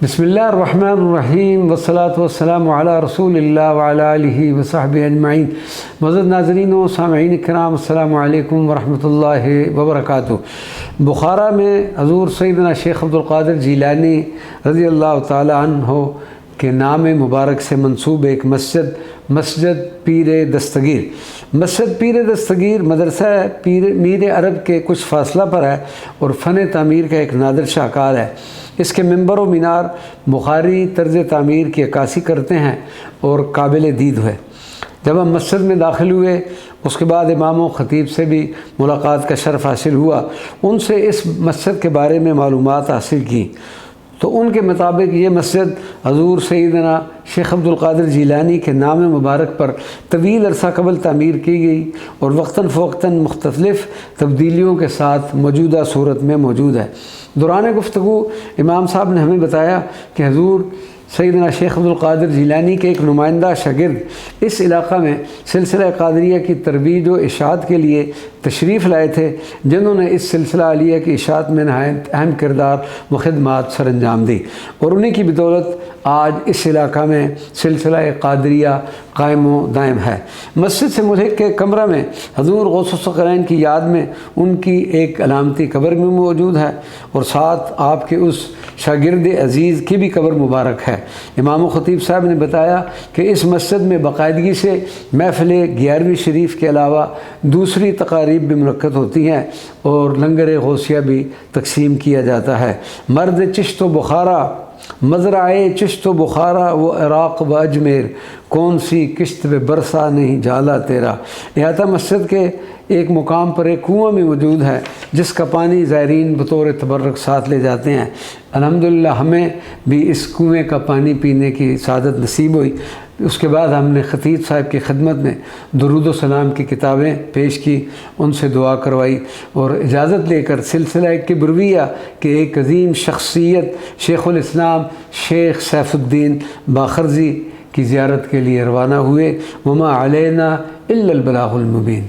بسم اللہ الرحمن الرحیم والصلاة والسلام علی رسول اللہ وعلی آلہ وصحبہ اجمعین۔ معزز ناظرین و سامعین کرام، السلام علیکم ورحمۃ اللہ وبرکاتہ۔ بخارا میں حضور سیدنا شیخ عبدالقادر جیلانی رضی اللہ تعالی عنہ کے نام مبارک سے منسوب ایک مسجد پیر دستگیر۔ مسجد پیر دستگیر مدرسہ میر عرب کے کچھ فاصلہ پر ہے اور فن تعمیر کا ایک نادر شاہکار ہے۔ اس کے ممبر و مینار بخاری طرز تعمیر کی عکاسی کرتے ہیں اور قابل دید ہے۔ جب ہم مسجد میں داخل ہوئے، اس کے بعد امام و خطیب سے بھی ملاقات کا شرف حاصل ہوا۔ ان سے اس مسجد کے بارے میں معلومات حاصل کی تو ان کے مطابق یہ مسجد حضور سیدنا شیخ عبدالقادر جیلانی کے نام مبارک پر طویل عرصہ قبل تعمیر کی گئی اور وقتاً فوقتاً مختلف تبدیلیوں کے ساتھ موجودہ صورت میں موجود ہے۔ دوران گفتگو امام صاحب نے ہمیں بتایا کہ حضور سیدنا شیخ عبدالقادر جیلانی کے ایک نمائندہ شاگرد اس علاقہ میں سلسلہ قادریہ کی ترویج و اشاعت کے لیے تشریف لائے تھے، جنہوں نے اس سلسلہ عالیہ کی اشاعت میں نہایت اہم کردار و خدمات سر انجام دی، اور انہی کی بدولت آج اس علاقہ میں سلسلہ قادریہ قائم و دائم ہے۔ مسجد سے ملحق کے کمرہ میں حضور غوث الثقلین کی یاد میں ان کی ایک علامتی قبر بھی موجود ہے، اور ساتھ آپ کے اس شاگرد عزیز کی بھی قبر مبارک ہے۔ امام و خطیب صاحب نے بتایا کہ اس مسجد میں باقاعدگی سے محفل 11ویں شریف کے علاوہ دوسری تقاریب بھی منعقد ہوتی ہیں اور لنگر غوثیہ بھی تقسیم کیا جاتا ہے۔ مرد چشت و بخارا، مزرعے چشت و بخارا و عراق و اجمیر، کون سی کشت پہ برسا نہیں جالا تیرا۔ احاطہ مسجد کے ایک مقام پر ایک کنواں بھی موجود ہے جس کا پانی زائرین بطور تبرک ساتھ لے جاتے ہیں۔ الحمدللہ ہمیں بھی اس کنویں کا پانی پینے کی سعادت نصیب ہوئی۔ اس کے بعد ہم نے خطیب صاحب کی خدمت میں درود و سلام کی کتابیں پیش کی، ان سے دعا کروائی اور اجازت لے کر سلسلہ کبرویہ کے ایک عظیم شخصیت شیخ الاسلام شیخ سیف الدین باخرزی کی زیارت کے لیے روانہ ہوئے۔ وما علینا الا البلاغ المبین۔